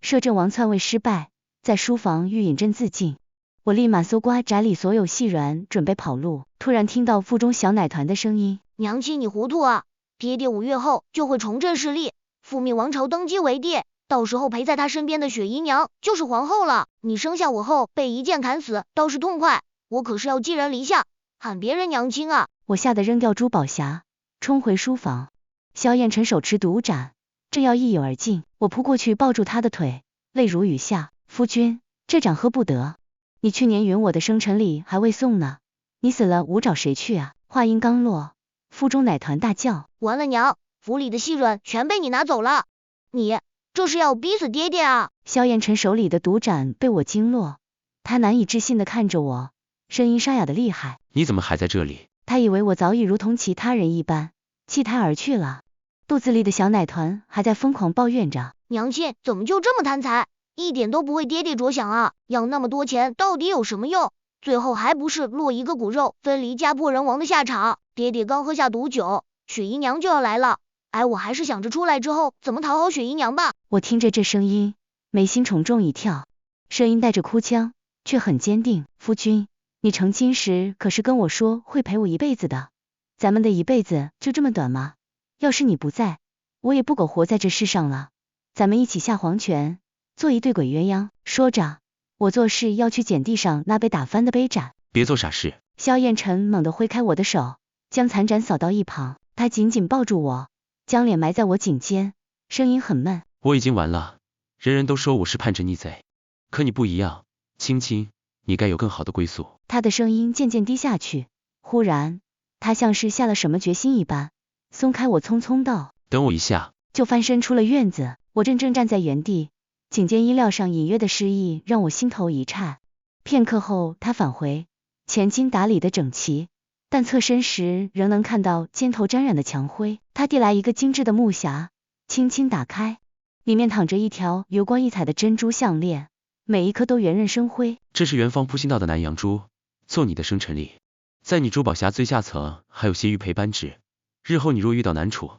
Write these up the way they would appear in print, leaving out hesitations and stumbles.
摄政王篡位失败，在书房欲饮鸩自尽。我立马搜刮宅里所有细软，准备跑路。突然听到腹中小奶团的声音：娘亲你糊涂啊，爹爹5月后就会重振势力，复命王朝登基为帝，到时候陪在他身边的雪姨娘就是皇后了。你生下我后被一剑砍死倒是痛快，我可是要寄人篱下，喊别人娘亲啊。我吓得扔掉珠宝匣，冲回书房。萧燕晨手持独斩，正要一饮而尽，我扑过去抱住他的腿，泪如雨下。夫君，这掌喝不得，你去年允我的生辰礼还未送呢，你死了吾找谁去啊？话音刚落，腹中奶团大叫：完了娘，府里的细软全被你拿走了，你这是要逼死爹爹啊！萧燕晨手里的独斩被我惊落，他难以置信地看着我，声音沙哑的厉害：你怎么还在这里？他以为我早已如同其他人一般弃胎而去了，肚子里的小奶团还在疯狂抱怨着：娘亲怎么就这么贪财，一点都不为爹爹着想啊，要那么多钱到底有什么用？最后还不是落一个骨肉分离家破人亡的下场。爹爹刚喝下毒酒，雪姨娘就要来了，我还是想着出来之后怎么讨好雪姨娘吧。我听着这声音，眉心重重一跳，声音带着哭腔，却很坚定：夫君，你成亲时可是跟我说会陪我一辈子的，咱们的一辈子就这么短吗？要是你不在，我也不苟活在这世上了，咱们一起下黄泉，做一对鬼鸳鸯。说着，我做事要去捡地上那被打翻的杯盏。别做傻事。萧燕晨猛地挥开我的手，将残盏扫到一旁，他紧紧抱住我，将脸埋在我颈间，声音很闷：我已经完了，人人都说我是叛臣逆贼，可你不一样，青青，你该有更好的归宿。他的声音渐渐低下去，忽然，他像是下了什么决心一般，松开我，匆匆道：等我一下。就翻身出了院子。我怔怔站在原地，颈间衣料上隐约的诗意让我心头一颤。片刻后他返回，前襟打理的整齐，但侧身时仍能看到肩头沾染的墙灰。他递来一个精致的木匣，轻轻打开，里面躺着一条油光溢彩的珍珠项链，每一颗都圆润生辉。这是元芳铺新到的南洋珠，做你的生辰礼。在你珠宝匣最下层还有些玉佩扳指，日后你若遇到难处，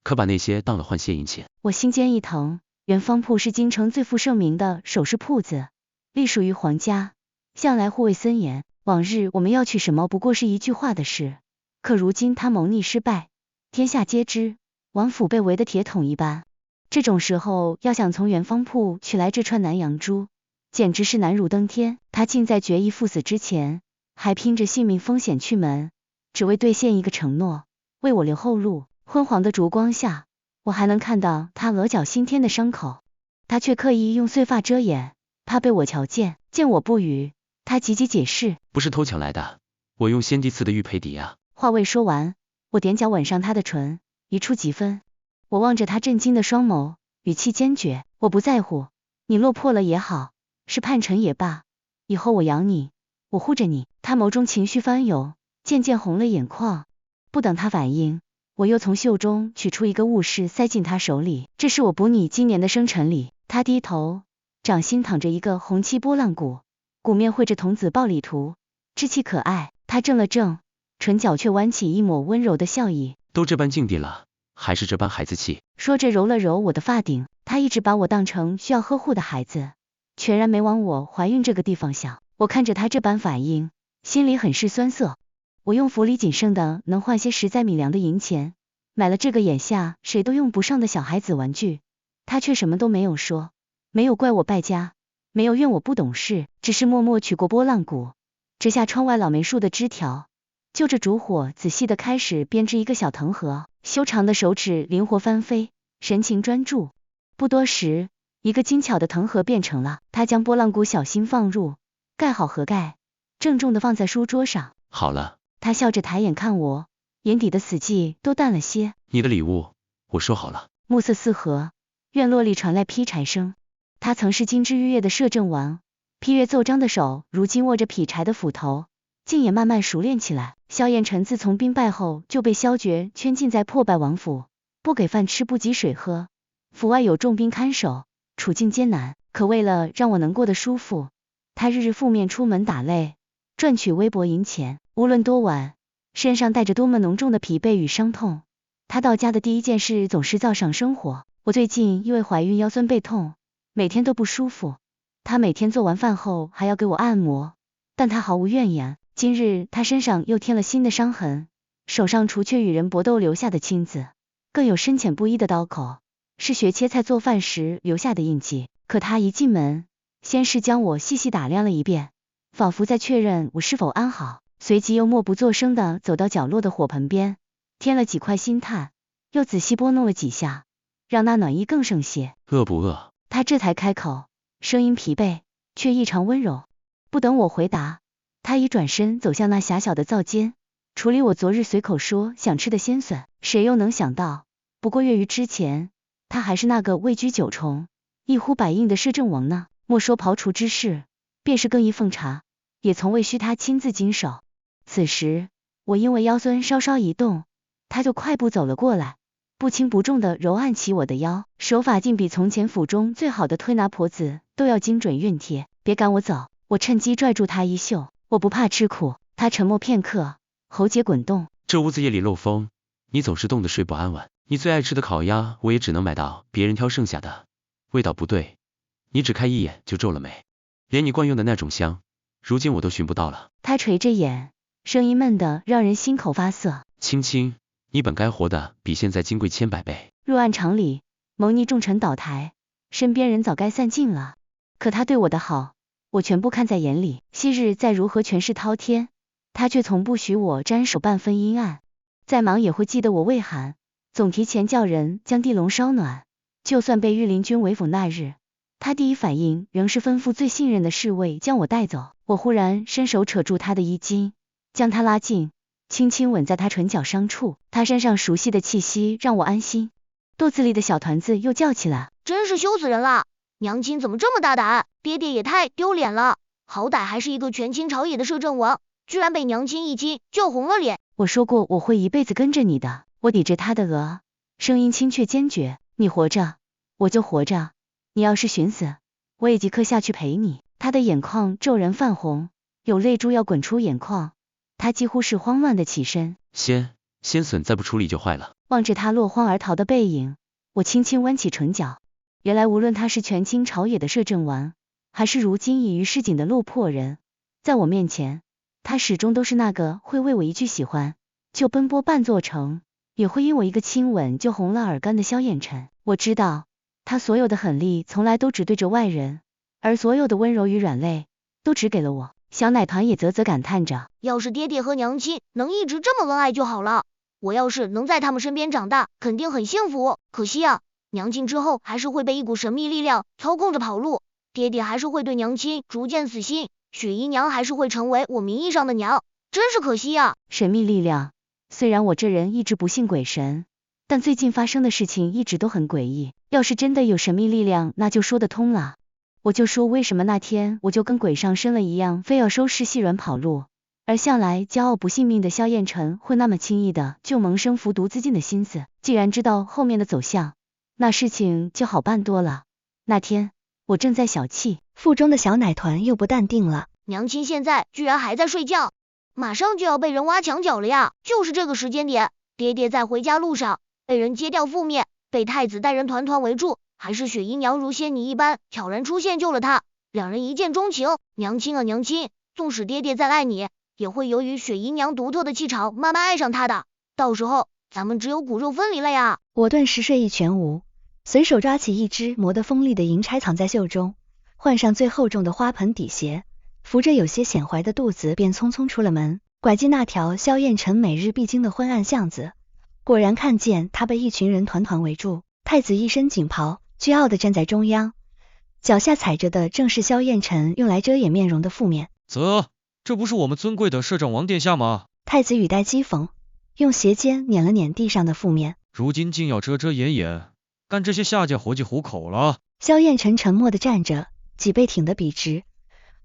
可把那些当了换些银钱。我心间一疼，元芳铺是京城最负盛名的首饰铺子，隶属于皇家，向来护卫森严。往日我们要取什么不过是一句话的事，可如今他谋逆失败，天下皆知，王府被围得铁桶一般。这种时候要想从元芳铺取来这串南洋珠，简直是难如登天。他竟在决意赴死之前，还拼着性命风险去门，只为兑现一个承诺，为我留后路。昏黄的烛光下，我还能看到他额角新添的伤口，他却刻意用碎发遮掩，怕被我瞧见。见我不语，他急急解释：不是偷抢来的，我用先帝赐的玉佩抵啊。话未说完，我踮脚吻上他的唇，一触即分。我望着他震惊的双眸，语气坚决：我不在乎，你落魄了也好，是叛臣也罢，以后我养你，我护着你。他眸中情绪翻涌，渐渐红了眼眶。不等他反应，我又从袖中取出一个物事塞进他手里：这是我补你今年的生辰礼。他低头，掌心躺着一个红漆波浪鼓，鼓面绘着童子抱礼图，稚气可爱。他怔了怔，唇角却弯起一抹温柔的笑意：都这般境地了，还是这般孩子气。说着揉了揉我的发顶。他一直把我当成需要呵护的孩子，全然没往我怀孕这个地方想。我看着他这般反应，心里很是酸涩。我用府里仅剩的能换些实在米粮的银钱，买了这个眼下谁都用不上的小孩子玩具，他却什么都没有说，没有怪我败家，没有怨我不懂事，只是默默取过拨浪鼓，折下窗外老梅树的枝条，就着烛火仔细地开始编织一个小藤盒。修长的手指灵活翻飞，神情专注。不多时，一个精巧的藤盒变成了。他将拨浪鼓小心放入，盖好盒盖，郑重地放在书桌上。好了。他笑着抬眼看我，眼底的死寂都淡了些。你的礼物，我收好了。暮色四合，院落里传来劈柴声。他曾是金枝玉叶的摄政王，批阅奏章的手如今握着劈柴的斧头，竟也慢慢熟练起来。萧燕晨自从兵败后就被萧爵圈禁在破败王府，不给饭吃不给水喝，府外有重兵看守，处境艰难。可为了让我能过得舒服，他日日负面出门打擂，赚取微薄银钱。无论多晚，身上带着多么浓重的疲惫与伤痛，他到家的第一件事总是灶上生火。我最近因为怀孕腰酸背痛，每天都不舒服。他每天做完饭后还要给我按摩，但他毫无怨言。今日他身上又添了新的伤痕，手上除却与人搏斗留下的青紫，更有深浅不一的刀口，是学切菜做饭时留下的印记。可他一进门，先是将我细细打量了一遍，仿佛在确认我是否安好，随即又默不作声地走到角落的火盆边，添了几块新炭，又仔细拨弄了几下，让那暖意更盛些。饿不饿？他这才开口，声音疲惫，却异常温柔。不等我回答，他已转身走向那狭小的灶间，处理我昨日随口说想吃的鲜笋。谁又能想到，不过月余之前，他还是那个位居九重、一呼百应的摄政王呢。莫说刨除之事，便是更衣奉茶，也从未需他亲自经手。此时，我因为腰酸稍稍一动，他就快步走了过来，不轻不重地揉按起我的腰，手法竟比从前府中最好的推拿婆子都要精准熨帖。别赶我走，我趁机拽住他衣袖，我不怕吃苦。他沉默片刻，喉结滚动。这屋子夜里漏风，你总是冻得睡不安稳。你最爱吃的烤鸭，我也只能买到别人挑剩下的，味道不对，你只看一眼就皱了眉，连你惯用的那种香，如今我都寻不到了。他垂着眼，声音闷得让人心口发涩。青青，你本该活得比现在金贵千百倍。若按常理，谋逆重臣倒台，身边人早该散尽了。可他对我的好，我全部看在眼里。昔日再如何权势滔天，他却从不许我沾手半分阴暗。再忙也会记得我畏寒，总提前叫人将地笼烧暖。就算被御林军围捕那日，他第一反应仍是吩咐最信任的侍卫将我带走。我忽然伸手扯住他的衣襟，将他拉近，轻轻吻在他唇角伤处。他身上熟悉的气息让我安心。肚子里的小团子又叫起来，真是羞死人了！娘亲怎么这么大胆？爹爹也太丢脸了，好歹还是一个权倾朝野的摄政王，居然被娘亲一亲就红了脸。我说过我会一辈子跟着你的。我抵着他的额，声音清却坚决，你活着，我就活着，你要是寻死，我也即刻下去陪你。他的眼眶骤然泛红，有泪珠要滚出眼眶，他几乎是慌乱的起身。鲜笋再不处理就坏了。望着他落荒而逃的背影，我轻轻弯起唇角。原来无论他是权倾朝野的摄政王，还是如今已于市井的落魄人，在我面前，他始终都是那个会为我一句喜欢就奔波半座城，也会因我一个亲吻就红了耳根的萧燕尘。我知道，他所有的狠力从来都只对着外人，而所有的温柔与软肋都只给了我。小奶团也啧啧感叹着，要是爹爹和娘亲能一直这么恩爱就好了，我要是能在他们身边长大，肯定很幸福。可惜啊，娘亲之后还是会被一股神秘力量操控着跑路，爹爹还是会对娘亲逐渐死心，雪姨娘还是会成为我名义上的娘，真是可惜啊。神秘力量，虽然我这人一直不信鬼神，但最近发生的事情一直都很诡异。要是真的有神秘力量，那就说得通了。我就说为什么那天我就跟鬼上身了一样，非要收拾细软跑路，而向来骄傲不信命的萧燕尘会那么轻易的就萌生服毒自尽的心思。既然知道后面的走向，那事情就好办多了。那天我正在小憩，腹中的小奶团又不淡定了。娘亲现在居然还在睡觉，马上就要被人挖墙脚了呀！就是这个时间点，爹爹在回家路上被人揭掉覆灭，被太子带人团团围住，还是雪姨娘如仙女一般悄然出现救了他，两人一见钟情。娘亲啊娘亲，纵使爹爹再爱你，也会由于雪姨娘独特的气场慢慢爱上他的，到时候咱们只有骨肉分离了呀！我顿时睡意全无，随手抓起一只磨得锋利的银钗藏在袖中，换上最厚重的花盆底鞋，扶着有些显怀的肚子便匆匆出了门，拐进那条萧燕尘每日必经的昏暗巷子。果然看见他被一群人团团围住，太子一身锦袍，倨傲地站在中央，脚下踩着的正是萧燕尘用来遮掩面容的覆面。这不是我们尊贵的摄政王殿下吗？太子语带讥讽，用鞋尖捻了捻地上的覆面，如今竟要遮遮掩掩，干这些下贱活计糊口了。萧燕尘沉默地站着，脊背挺得笔直，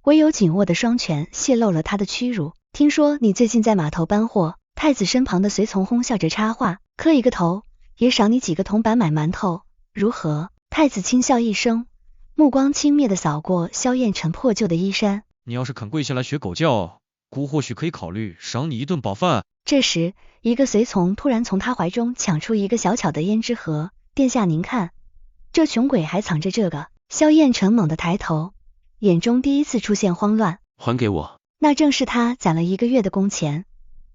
唯有紧握的双拳泄露了他的屈辱。听说你最近在码头搬货，太子身旁的随从哄笑着插话，磕一个头也赏你几个铜板买馒头，如何？太子轻笑一声，目光轻蔑地扫过萧燕尘破旧的衣衫。你要是肯跪下来学狗叫，姑或许可以考虑赏你一顿饱饭。这时，一个随从突然从他怀中抢出一个小巧的胭脂盒，殿下您看，这穷鬼还藏着这个。萧燕成猛地抬头，眼中第一次出现慌乱。还给我。那正是他攒了1个月的工钱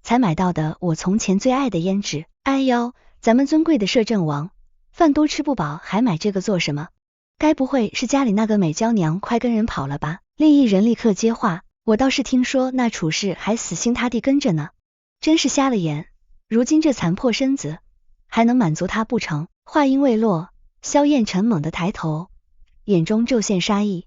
才买到的我从前最爱的胭脂。哎呦，咱们尊贵的摄政王，饭都吃不饱还买这个做什么？该不会是家里那个美娇娘快跟人跑了吧？另一人立刻接话，我倒是听说那楚氏还死心塌地跟着呢，真是瞎了眼，如今这残破身子还能满足他不成？话音未落，萧燕成猛地抬头，眼中骤现杀意，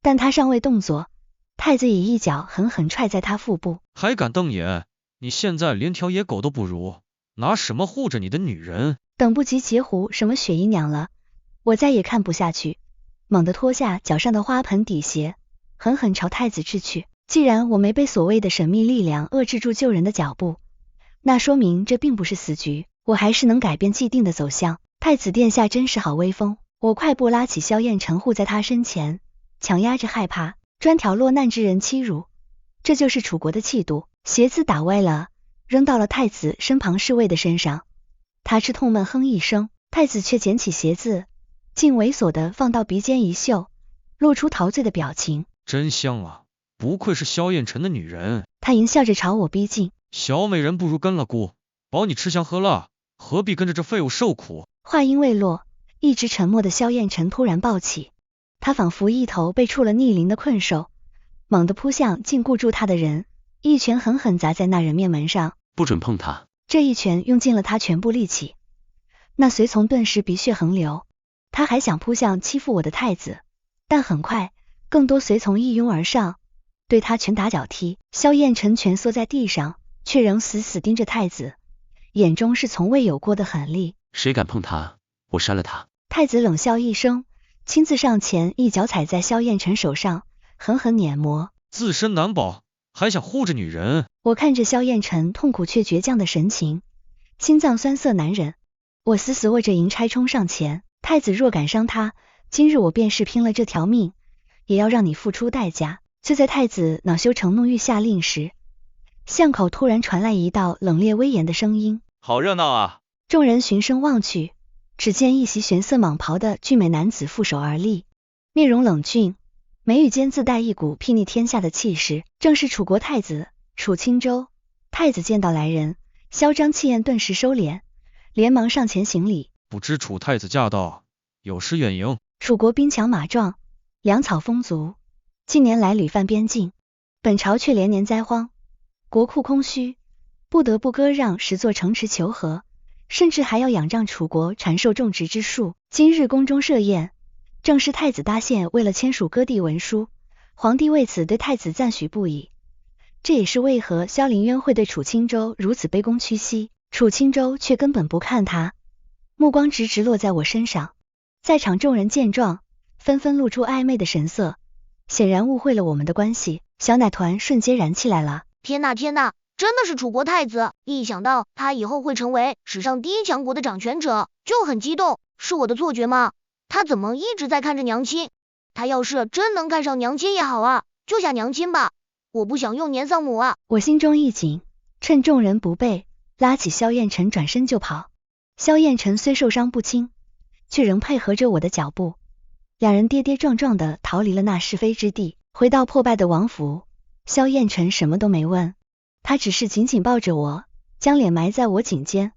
但他尚未动作，太子已一脚狠狠踹在他腹部。还敢瞪眼？你现在连条野狗都不如，拿什么护着你的女人？等不及截胡什么雪姨娘了，我再也看不下去，猛地脱下脚上的花盆底鞋，狠狠朝太子掷去。既然我没被所谓的神秘力量遏制住救人的脚步，那说明这并不是死局，我还是能改变既定的走向。太子殿下真是好威风！我快步拉起萧燕成护在他身前，强压着害怕，专挑落难之人欺辱，这就是楚国的气度。鞋子打歪了，扔到了太子身旁侍卫的身上，他吃痛闷哼一声，太子却捡起鞋子，竟猥琐地放到鼻尖一嗅，露出陶醉的表情。真香啊，不愧是萧燕成的女人。他淫笑着朝我逼近。小美人不如跟了姑，保你吃香喝辣，何必跟着这废物受苦？话音未落，一直沉默的萧燕成突然暴起，他仿佛一头被触了逆鳞的困兽，猛地扑向禁锢住他的人，一拳狠狠砸在那人面门上。不准碰他！这一拳用尽了他全部力气，那随从顿时鼻血横流。他还想扑向欺负我的太子，但很快更多随从一拥而上，对他拳打脚踢。萧燕成蜷缩在地上，却仍死死盯着太子，眼中是从未有过的狠厉。谁敢碰他，我扇了他！太子冷笑一声，亲自上前一脚踩在萧燕成手上，狠狠碾磨。自身难保，还想护着女人？我看着萧燕成痛苦却倔强的神情，心脏酸涩难忍。我死死握着银钗冲上前，太子若敢伤他，今日我便是拼了这条命，也要让你付出代价。就在太子恼羞成怒欲下令时，巷口突然传来一道冷冽威严的声音：好热闹啊！众人循声望去，只见一袭玄色蟒袍的俊美男子负手而立，面容冷峻，眉宇间自带一股睥睨天下的气势，正是楚国太子楚青州。太子见到来人，嚣张气焰顿时收敛，连忙上前行礼。不知楚太子驾到，有失远迎。楚国兵强马壮，粮草丰足，近年来屡犯边境，本朝却连年灾荒，国库空虚，不得不割让10座城池求和，甚至还要仰仗楚国传授种植之术。今日宫中设宴，正是太子搭线为了签署割地文书，皇帝为此对太子赞许不已。这也是为何萧凌渊会对楚青州如此卑躬屈膝，楚青州却根本不看他，目光直直落在我身上。在场众人见状，纷纷露出暧昧的神色，显然误会了我们的关系。小奶团瞬间燃起来了。天呐天呐，真的是楚国太子！一想到他以后会成为史上第一强国的掌权者，就很激动。是我的错觉吗？他怎么一直在看着娘亲？他要是真能看上娘亲也好啊，就下娘亲吧，我不想用年丧母啊！我心中一紧，趁众人不备，拉起萧燕成转身就跑。萧燕成虽受伤不轻，却仍配合着我的脚步，两人跌跌撞撞地逃离了那是非之地，回到破败的王府。萧燕成什么都没问，他只是紧紧抱着我，将脸埋在我颈间，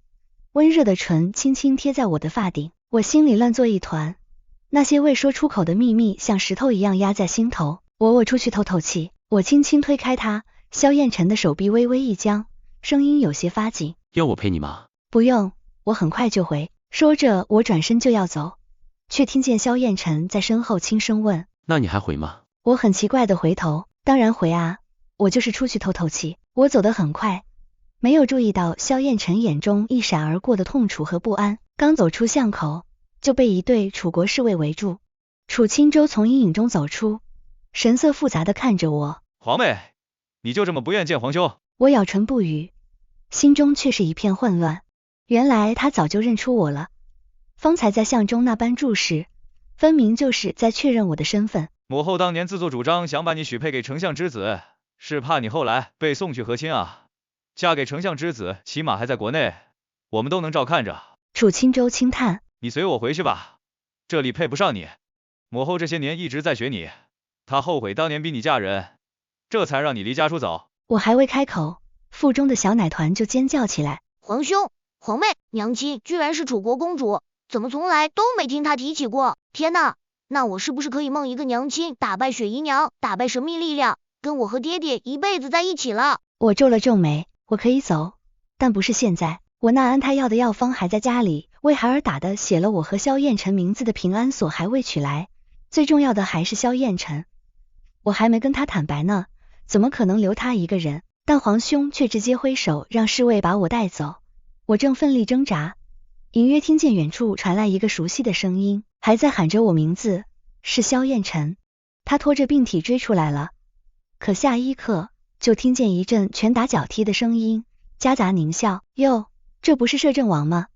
温热的唇轻轻贴在我的发顶。我心里乱作一团，那些未说出口的秘密像石头一样压在心头。我出去透透气。我轻轻推开他，萧燕成的手臂微微一僵，声音有些发紧。要我陪你吗？不用，我很快就回。说着我转身就要走，却听见萧燕成在身后轻声问：那你还回吗？我很奇怪的回头，当然回啊，我就是出去透透气。我走得很快，没有注意到萧燕成眼中一闪而过的痛楚和不安。刚走出巷口，就被一队楚国侍卫围住。楚青州从阴影中走出，神色复杂的看着我。皇妹，你就这么不愿见皇兄？我咬唇不语，心中却是一片混乱。原来他早就认出我了，方才在巷中那般注视，分明就是在确认我的身份。母后当年自作主张想把你许配给丞相之子，是怕你后来被送去和亲啊。嫁给丞相之子，起码还在国内，我们都能照看着。楚青州轻叹：你随我回去吧，这里配不上你。母后这些年一直在学你，她后悔当年逼你嫁人，这才让你离家出走。我还未开口，腹中的小奶团就尖叫起来。皇兄，皇妹，娘亲居然是楚国公主，怎么从来都没听她提起过？天呐，那我是不是可以梦一个娘亲打败雪姨娘，打败神秘力量，跟我和爹爹一辈子在一起了？我皱了皱眉，我可以走，但不是现在。我那安胎药的药方还在家里，为孩儿打的写了我和萧燕晨名字的平安锁还未取来，最重要的还是萧燕晨，我还没跟他坦白呢，怎么可能留他一个人？但皇兄却直接挥手让侍卫把我带走。我正奋力挣扎，隐约听见远处传来一个熟悉的声音，还在喊着我名字，是萧燕晨。他拖着病体追出来了，可下一刻就听见一阵拳打脚踢的声音，夹杂狞笑。哟，这不是摄政王吗？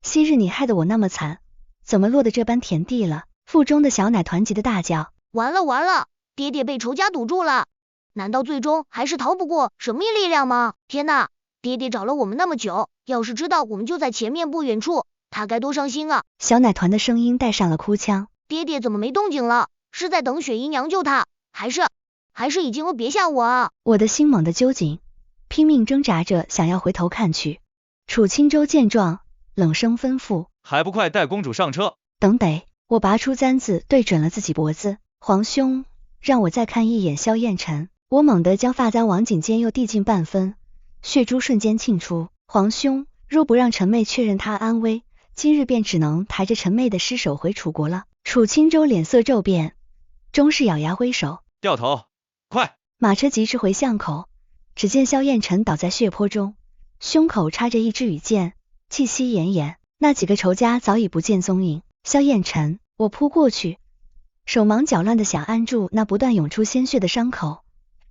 昔日你害得我那么惨，怎么落得这般田地了？腹中的小奶团急得大叫。完了完了，爹爹被仇家堵住了，难道最终还是逃不过神秘力量吗？天呐，爹爹找了我们那么久，要是知道我们就在前面不远处，他该多伤心啊！小奶团的声音带上了哭腔。爹爹怎么没动静了？是在等雪姨娘救他，还是已经了？别吓我啊！我的心猛地揪紧，拼命挣扎着想要回头看去。楚钦州见状，冷声吩咐：还不快带公主上车！等得！我拔出簪子对准了自己脖子。皇兄，让我再看一眼萧燕晨。我猛地将发簪往颈间又递进半分，血珠瞬间沁出。皇兄，若不让陈妹确认她安危，今日便只能抬着陈妹的尸首回楚国了。楚钦州脸色骤变，终是咬牙挥手：掉头，快！马车疾驰回巷口，只见萧燕晨倒在血泊中，胸口插着一支羽箭，气息奄奄。那几个仇家早已不见踪影。萧燕晨，我扑过去，手忙脚乱的想按住那不断涌出鲜血的伤口，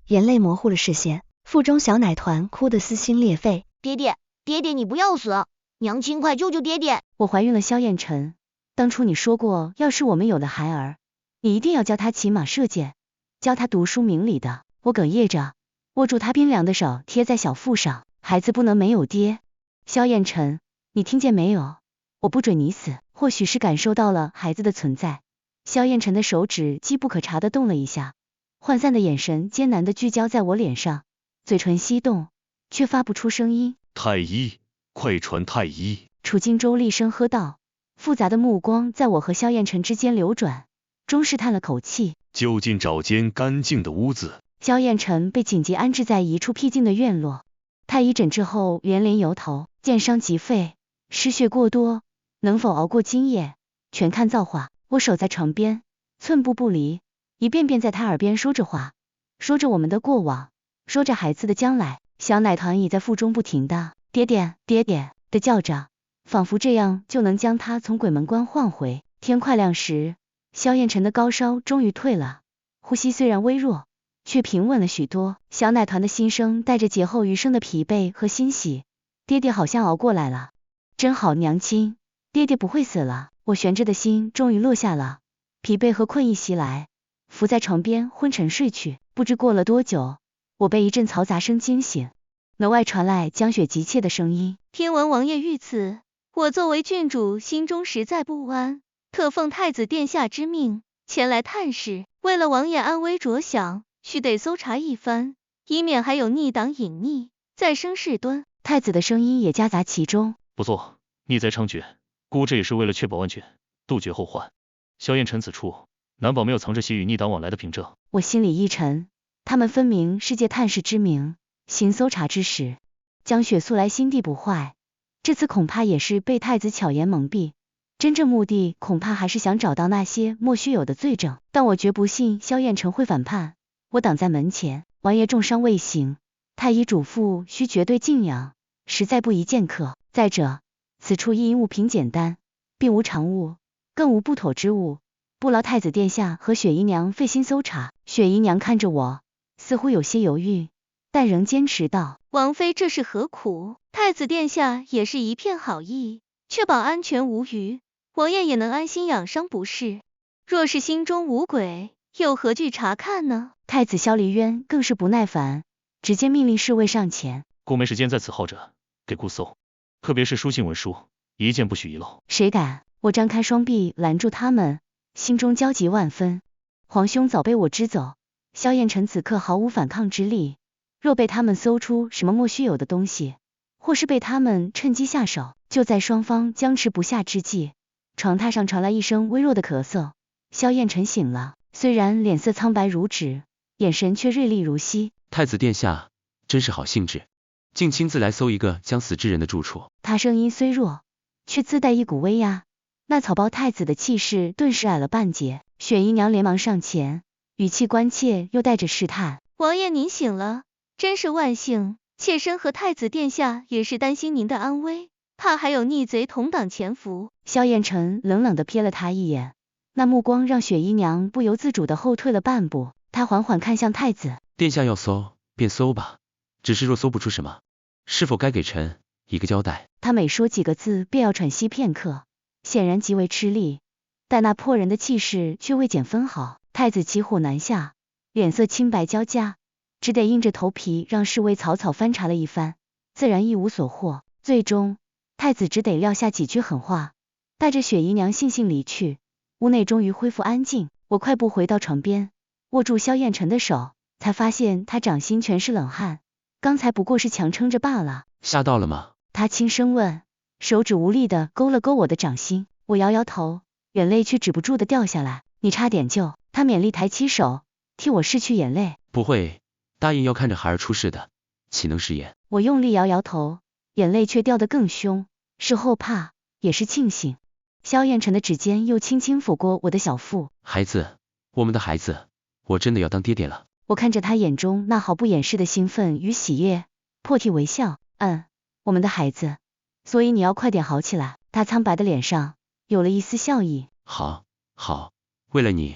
眼泪模糊了视线，腹中小奶团哭得撕心裂肺。爹爹，爹爹你不要死，娘亲快救救爹爹！我怀孕了萧燕晨，当初你说过，要是我们有了孩儿，你一定要教他骑马射箭，教他读书明理的。我哽咽着，握住他冰凉的手贴在小腹上，孩子不能没有爹。萧燕晨，你听见没有？我不准你死。或许是感受到了孩子的存在，萧燕晨的手指机不可查的动了一下，涣散的眼神艰难的聚焦在我脸上，嘴唇翕动，却发不出声音。太医，快传太医！楚荆州厉声喝道，复杂的目光在我和萧燕晨之间流转，终是叹了口气。就近找间干净的屋子。萧燕晨被紧急安置在一处僻静的院落，太医诊治后连连摇头，箭伤及肺，失血过多，能否熬过今夜，全看造化。我守在床边，寸步不离，一遍遍在他耳边说着话，说着我们的过往，说着孩子的将来。小奶团已在腹中不停的爹爹爹爹的叫着，仿佛这样就能将他从鬼门关唤回。天快亮时，萧燕晨的高烧终于退了，呼吸虽然微弱，却平稳了许多。小奶团的心声带着劫后余生的疲惫和欣喜，爹爹好像熬过来了，真好，娘亲，爹爹不会死了。我悬着的心终于落下了，疲惫和困意袭来，伏在床边昏沉睡去。不知过了多久，我被一阵嘈杂声惊醒，楼外传来江雪急切的声音：听闻王爷遇刺，我作为郡主心中实在不安，特奉太子殿下之命前来探视。为了王爷安危着想，须得搜查一番，以免还有逆党隐匿，再生事端。太子的声音也夹杂其中。不错，逆灾猖獗，姑这也是为了确保安全，杜绝后患。萧燕晨此处难保没有藏着些与逆党往来的凭证。我心里一沉，他们分明是借探视之名行搜查之实。江雪素来心地不坏，这次恐怕也是被太子巧言蒙蔽，真正目的恐怕还是想找到那些莫须有的罪证。但我绝不信萧燕晨会反叛。我挡在门前，王爷重伤未醒，太医嘱咐需绝对静养，实在不宜见客。再者，此处一应物品简单，并无常物，更无不妥之物，不劳太子殿下和雪姨娘费心搜查。雪姨娘看着我，似乎有些犹豫，但仍坚持道：王妃这是何苦？太子殿下也是一片好意，确保安全无虞，王爷也能安心养伤不是。若是心中无鬼，又何惧查看呢？太子萧离渊更是不耐烦，直接命令侍卫上前。姑没时间在此耗着，给姑搜，特别是书信文书，一件不许遗漏。谁敢？我张开双臂拦住他们，心中焦急万分。皇兄早被我支走，萧燕尘此刻毫无反抗之力，若被他们搜出什么莫须有的东西，或是被他们趁机下手，就在双方僵持不下之际，床榻上传来一声微弱的咳嗽。萧燕尘醒了，虽然脸色苍白如纸，眼神却锐利如犀。太子殿下真是好兴致，竟亲自来搜一个将死之人的住处。他声音虽弱，却自带一股威压，那草包太子的气势顿时矮了半截。雪姨娘连忙上前，语气关切又带着试探。王爷您醒了，真是万幸，妾身和太子殿下也是担心您的安危，怕还有逆贼同党潜伏。萧燕尘冷冷地瞥了他一眼，那目光让雪姨娘不由自主地后退了半步。她缓缓看向太子，殿下要搜便搜吧，只是若搜不出什么，是否该给臣一个交代？他每说几个字便要喘息片刻，显然极为吃力，但那迫人的气势却未减分毫。太子骑虎难下，脸色青白交加，只得硬着头皮让侍卫草草翻查了一番，自然一无所获。最终太子只得撂下几句狠话，带着雪姨娘悻悻离去。屋内终于恢复安静，我快步回到床边，握住萧燕尘的手，才发现他掌心全是冷汗，刚才不过是强撑着罢了。吓到了吗？他轻声问，手指无力地勾了勾我的掌心。我摇摇头，眼泪却止不住地掉下来。你差点就……他勉力抬起手，替我拭去眼泪。不会答应要看着孩儿出事的，岂能食言？我用力摇摇头，眼泪却掉得更凶，是后怕，也是庆幸。萧燕尘的指尖又轻轻抚过我的小腹。孩子，我们的孩子，我真的要当爹爹了。我看着他眼中那毫不掩饰的兴奋与喜悦，破涕为笑。我们的孩子，所以你要快点好起来。他苍白的脸上有了一丝笑意。好，为了你，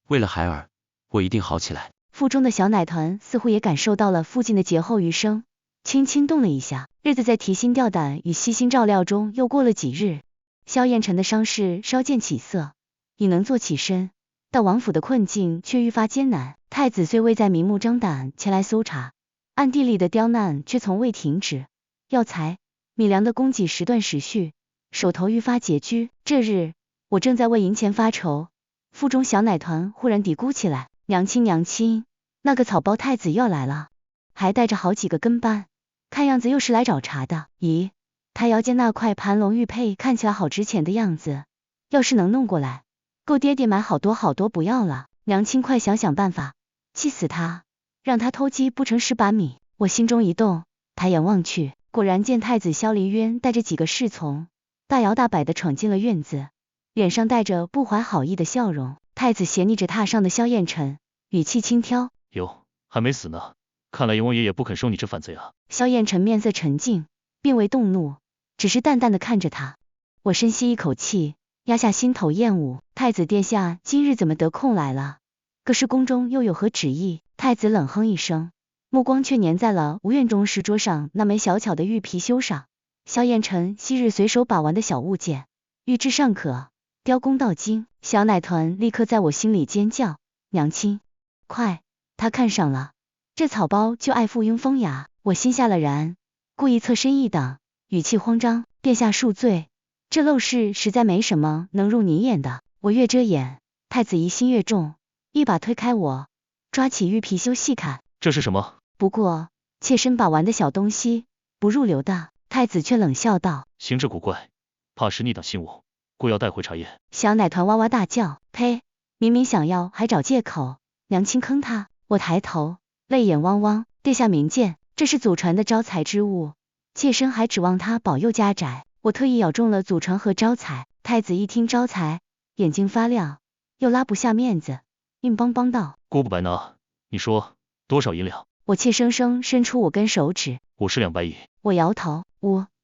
为了孩儿，我一定好起来。腹中的小奶团似乎也感受到了父亲的劫后余生，轻轻动了一下。日子在提心吊胆与悉心照料中又过了几日。萧燕尘的伤势稍见起色，已能坐起身，但王府的困境却愈发艰难。太子虽未再明目张胆前来搜查，暗地里的刁难却从未停止。药材、米粮的供给时断时续，手头愈发拮据。这日，我正在为银钱发愁，腹中小奶团忽然嘀咕起来：“娘亲，那个草包太子又来了，还带着好几个跟班，看样子又是来找茬的。咦，他腰间那块盘龙玉佩看起来好值钱的样子，要是能弄过来，够爹爹买好多不要了。娘亲快想想办法，气死他，让他偷鸡不成蚀把米。”我心中一动，抬眼望去，果然见太子萧凌渊带着几个侍从，大摇大摆地闯进了院子，脸上带着不怀好意的笑容。太子斜睨着榻上的萧燕尘，语气轻佻：“哟，还没死呢，看来阎王爷也不肯收你这反贼啊。”萧燕尘面色沉静，并未动怒，只是淡淡地看着他。我深吸一口气，压下心头厌恶。太子殿下今日怎么得空来了？可是宫中又有何旨意？太子冷哼一声，目光却粘在了无院中石桌上那枚小巧的玉貔貅上。萧燕尘昔日随手把玩的小物件，玉质尚可，雕工到精。小奶团立刻在我心里尖叫：“娘亲，快！他看上了，这草包就爱附庸风雅。”我心下了然，故意侧身一挡，语气慌张：“殿下恕罪，这陋室实在没什么能入您眼的。”我越遮掩，太子疑心越重，一把推开我，抓起玉貔貅细看。这是什么？不过妾身把玩的小东西，不入流的。太子却冷笑道：“行之古怪，怕是逆党信物，故要带回查验。”小奶团哇哇大叫：“呸！明明想要还找借口，娘亲坑他！”我抬头，泪眼汪汪：“殿下明鉴，这是祖传的招财之物，妾身还指望他保佑家宅。”我特意咬中了祖传和招财。太子一听招财，眼睛发亮，又拉不下面子，硬邦邦道：“姑不白拿，你说多少银两？”我怯生生伸出我根手指：“50两白银。”我摇头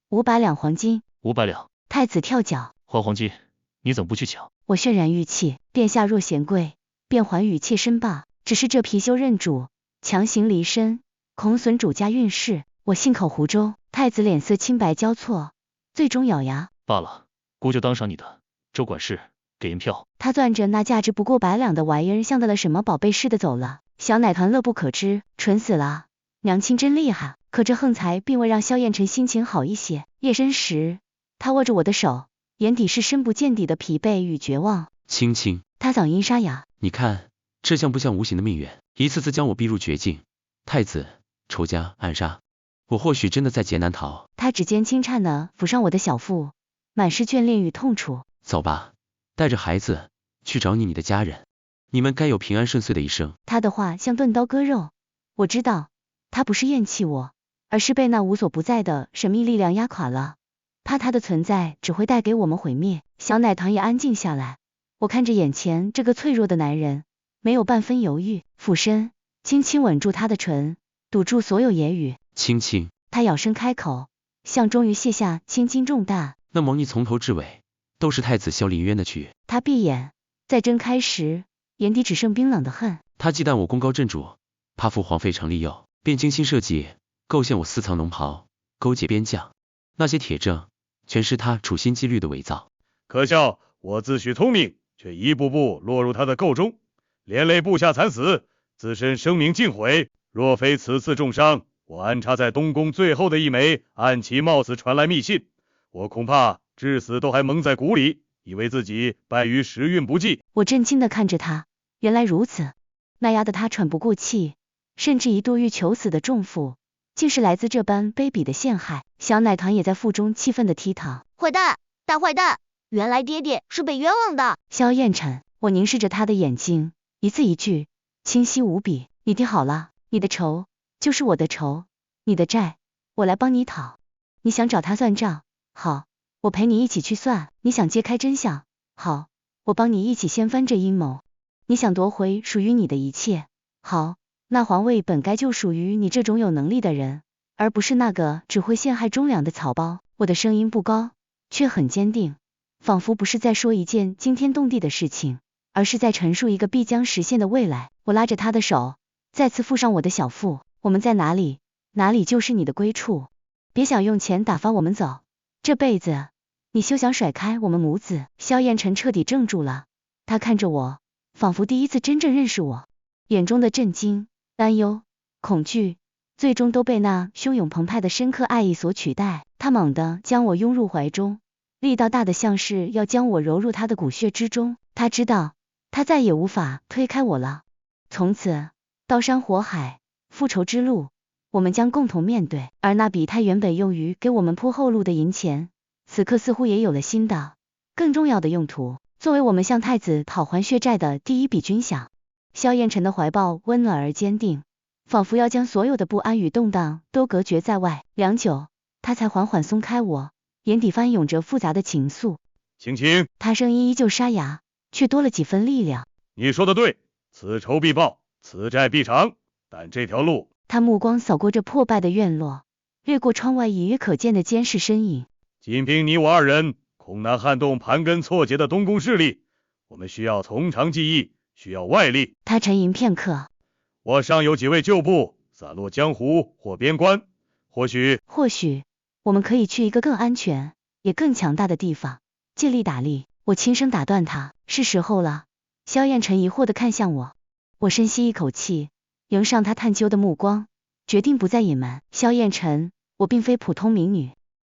：“500两黄金。”500两。太子跳脚：“还黄金，你怎么不去抢？”我泫然欲泣：“殿下若嫌贵，便还与妾身罢。只是这貔貅认主，强行离身，恐损主家运势。”我信口胡诌。太子脸色青白交错，最终咬牙：“罢了，姑就当赏你的。周管事，给银票。”他攥着那价值不过100两的玩意儿，像得了什么宝贝似的走了。小奶团乐不可支，蠢死了，娘亲真厉害。可这横财并未让萧燕尘心情好一些。夜深时，他握着我的手，眼底是深不见底的疲惫与绝望。青青，他嗓音沙哑。你看，这像不像无形的命运，一次次将我逼入绝境？太子、仇家、暗杀，我或许真的在劫难逃。他指尖轻颤地抚上我的小腹，满是眷恋与痛楚。走吧，带着孩子去找你的家人，你们该有平安顺遂的一生。他的话像钝刀割肉，我知道，他不是厌弃我，而是被那无所不在的神秘力量压垮了，怕他的存在只会带给我们毁灭。小奶团也安静下来，我看着眼前这个脆弱的男人，没有半分犹豫，俯身轻轻吻住他的唇，堵住所有言语。青青，他咬声开口，像终于卸下千斤重担。那么你从头至尾都是太子萧凌渊的曲。他闭眼，再睁开时，眼底只剩冰冷的恨。他忌惮我功高震主，怕父皇废城立幼，便精心设计，构陷我私藏龙袍，勾结边将。那些铁证，全是他处心积虑的伪造。可笑，我自诩聪明，却一步步落入他的构中，连累部下惨死，自身生命尽毁。若非此次重伤，我安插在东宫最后的一枚暗棋冒死传来密信，我恐怕至死都还蒙在鼓里，以为自己败于时运不济。我震惊地看着他，原来如此，那压得他喘不过气，甚至一度欲求死的重负，竟是来自这般卑鄙的陷害。小奶团也在腹中气愤地踢淌。坏蛋，大坏蛋，原来爹爹是被冤枉的。萧燕晨，我凝视着他的眼睛，一字一句清晰无比。你听好了，你的仇就是我的仇，你的债我来帮你讨。你想找他算账，好，我陪你一起去算。你想揭开真相，好，我帮你一起掀翻这阴谋。你想夺回属于你的一切，好，那皇位本该就属于你这种有能力的人，而不是那个只会陷害忠良的草包。我的声音不高，却很坚定，仿佛不是在说一件惊天动地的事情，而是在陈述一个必将实现的未来。我拉着他的手，再次附上我的小腹。我们在哪里，哪里就是你的归处。别想用钱打发我们走，这辈子你休想甩开我们母子。萧燕晨彻底怔住了，他看着我，仿佛第一次真正认识我，眼中的震惊、担忧、恐惧，最终都被那汹涌澎湃的深刻爱意所取代。他猛地将我拥入怀中，力道大的像是要将我揉入他的骨血之中。他知道，他再也无法推开我了。从此，刀山火海，复仇之路，我们将共同面对。而那笔他原本用于给我们铺后路的银钱，此刻似乎也有了新的、更重要的用途，作为我们向太子讨还血债的第一笔军饷。萧燕晨的怀抱温暖而坚定，仿佛要将所有的不安与动荡都隔绝在外。良久，他才缓缓松开我，眼底翻涌着复杂的情愫。青青，他声音依旧沙哑，却多了几分力量。你说的对，此仇必报，此债必偿，但这条路……他目光扫过这破败的院落，掠过窗外隐约可见的监视身影。仅凭你我二人，恐难撼动盘根错节的东宫势力，我们需要从长计议，需要外力。他沉吟片刻，我尚有几位旧部散落江湖或边关，或许我们可以去一个更安全也更强大的地方，借力打力。我轻声打断他，是时候了。萧燕晨疑惑地看向我，我深吸一口气，迎上他探究的目光，决定不再隐瞒。萧燕晨，我并非普通民女，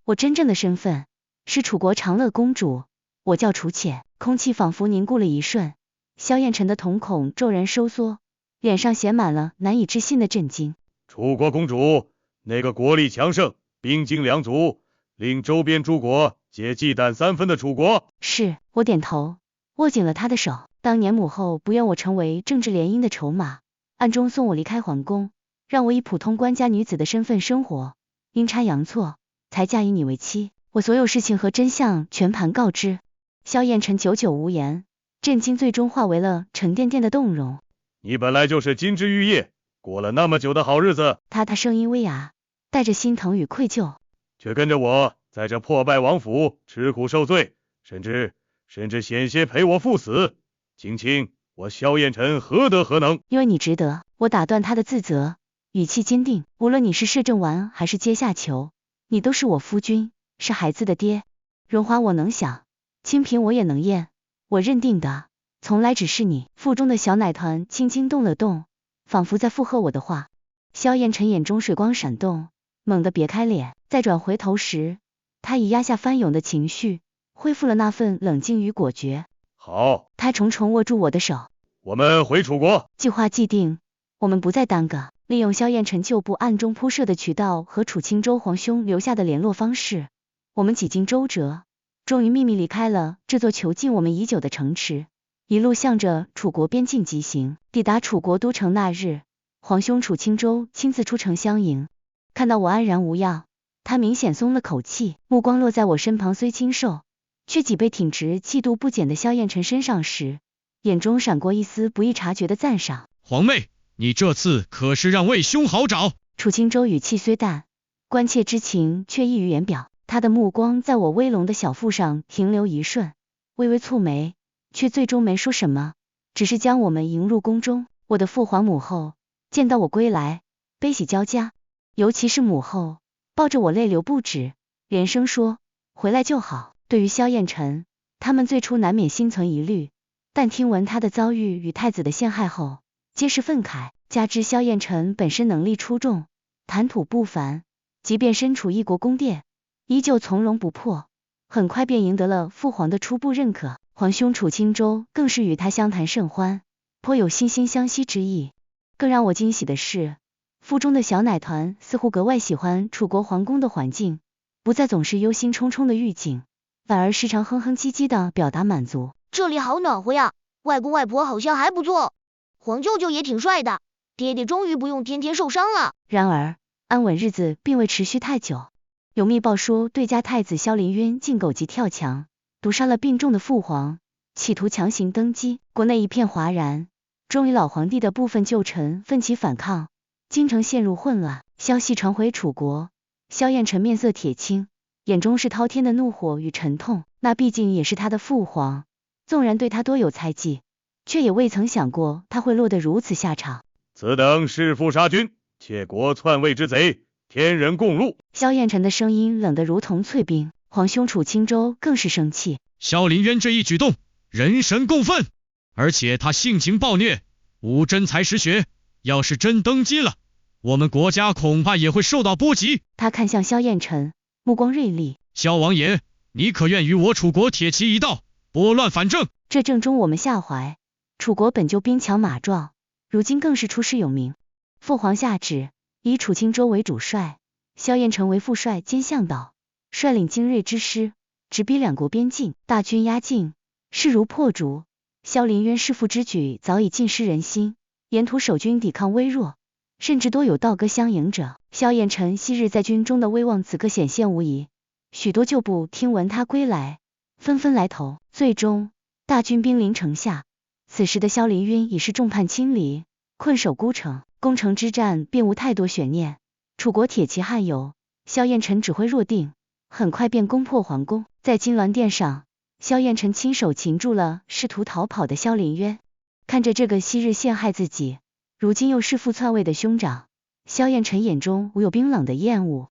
我真正的身份是楚国长乐公主，我叫楚浅。空气仿佛凝固了一瞬，萧燕晨的瞳孔骤然收缩，脸上写满了难以置信的震惊。楚国公主，那个国力强盛，兵精粮足，令周边诸国皆忌惮三分的楚国。是，我点头，握紧了他的手。当年母后不愿我成为政治联姻的筹码，暗中送我离开皇宫，让我以普通官家女子的身份生活，阴差阳错，才嫁以你为妻。我所有事情和真相全盘告知。萧燕晨久久无言，震惊最终化为了沉甸甸的动容。你本来就是金枝玉叶，过了那么久的好日子，他声音微哑，带着心疼与愧疚，却跟着我在这破败王府吃苦受罪，甚至险些陪我赴死。青青，我萧燕晨何德何能？因为你值得。我打断他的自责，语气坚定，无论你是摄政丸还是阶下囚，你都是我夫君，是孩子的爹。荣华我能享，清贫我也能咽，我认定的从来只是你。腹中的小奶团轻轻动了动，仿佛在附和我的话。萧燕晨眼中水光闪动，猛地别开脸，再转回头时，他已压下翻涌的情绪，恢复了那份冷静与果决。好，他重重握住我的手。我们回楚国。计划既定，我们不再耽搁，利用萧彦辰旧部暗中铺设的渠道和楚青州皇兄留下的联络方式，我们几经周折，终于秘密离开了这座囚禁我们已久的城池，一路向着楚国边境疾行。抵达楚国都城那日，皇兄楚青州亲自出城相迎，看到我安然无恙，他明显松了口气，目光落在我身旁虽清瘦，却脊背挺直、气度不减的萧彦辰身上时，眼中闪过一丝不易察觉的赞赏。皇妹，你这次可是让魏兄好找。楚青州语气虽淡，关切之情却溢于言表。他的目光在我微隆的小腹上停留一瞬，微微蹙眉，却最终没说什么，只是将我们迎入宫中。我的父皇母后见到我归来，悲喜交加，尤其是母后抱着我泪流不止，连声说回来就好。对于萧彦辰，他们最初难免心存疑虑，但听闻他的遭遇与太子的陷害后，皆是愤慨。加之萧彦辰本身能力出众，谈吐不凡，即便身处异国宫殿，依旧从容不迫，很快便赢得了父皇的初步认可。皇兄楚青州更是与他相谈甚欢，颇有惺惺相惜之意。更让我惊喜的是，腹中的小奶团似乎格外喜欢楚国皇宫的环境，不再总是忧心忡忡的预警，反而时常哼哼唧唧的表达满足。这里好暖和呀，外公外婆好像还不错，皇舅舅也挺帅的，爹爹终于不用天天受伤了。然而安稳日子并未持续太久，有密报说对家太子萧林渊竟狗急跳墙，毒杀了病重的父皇，企图强行登基。国内一片哗然，终于老皇帝的部分旧臣奋起反抗，京城陷入混乱。消息传回楚国，萧彦辰面色铁青，眼中是滔天的怒火与沉痛。那毕竟也是他的父皇，纵然对他多有猜忌，却也未曾想过他会落得如此下场。此等弑父杀君、窃国篡位之贼，天人共怒。萧彦辰的声音冷得如同淬冰，皇兄楚青州更是生气。萧林渊这一举动，人神共愤，而且他性情暴虐，无真才实学，要是真登基了，我们国家恐怕也会受到波及。他看向萧彦辰，目光锐利。萧王爷，你可愿与我楚国铁骑一道，拨乱反正？这正中我们下怀。楚国本就兵强马壮，如今更是出师有名。父皇下旨，以楚青州为主帅，萧彦辰为副帅兼向导，率领精锐之师，直逼两国边境。大军压境，势如破竹。萧林渊弑父之举早已尽失人心，沿途守军抵抗微弱，甚至多有倒戈相迎者。萧彦辰昔日在军中的威望此刻显现无疑，许多旧部听闻他归来，纷纷来投。最终大军兵临城下，此时的萧林渊已是众叛亲离，困守孤城。攻城之战并无太多悬念，楚国铁骑悍有，萧彦辰指挥若定，很快便攻破皇宫。在金銮殿上，萧彦辰亲手擒住了试图逃跑的萧林渊。看着这个昔日陷害自己，如今又弑父篡位的兄长，萧彦辰眼中无有冰冷的厌恶。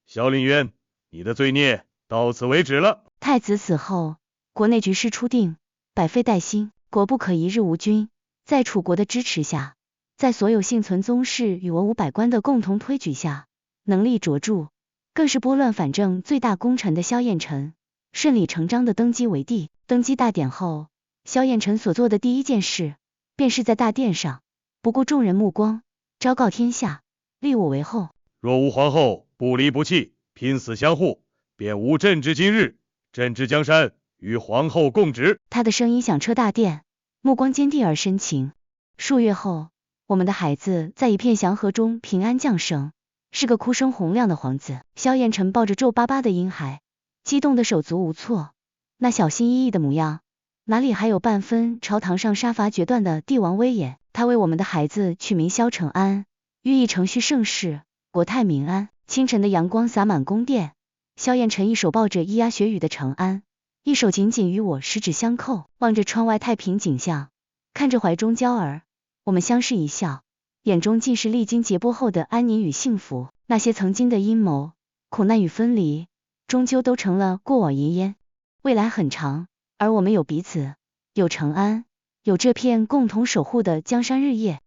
萧林渊，你的罪孽到此为止了。太子死后，国内局势初定，百废待兴，国不可一日无君。在楚国的支持下，在所有幸存宗室与文武百官的共同推举下，能力卓著，更是拨乱反正最大功臣的萧彦辰顺理成章的登基为帝。登基大典后，萧彦辰所做的第一件事，便是在大殿上不顾众人目光，昭告天下，立我为后。若无皇后不离不弃，拼死相护，便无朕之今日。朕之江山与皇后共旨。他的声音响彻大殿，目光坚定而深情。数月后，我们的孩子在一片祥和中平安降生，是个哭声洪亮的皇子。萧彦辰抱着皱巴巴的婴孩，激动的手足无措，那小心翼翼的模样，哪里还有半分朝堂上杀伐决断的帝王威严。他为我们的孩子取名萧承安，寓意承续盛世，国泰民安。清晨的阳光洒满宫殿，萧彦辰一手抱着咿呀学语的承安，一手紧紧与我十指相扣，望着窗外太平景象，看着怀中娇儿，我们相视一笑，眼中尽是历经劫波后的安宁与幸福。那些曾经的阴谋、苦难与分离，终究都成了过往云烟。未来很长，而我们有彼此，有承安，有这片共同守护的江山日夜。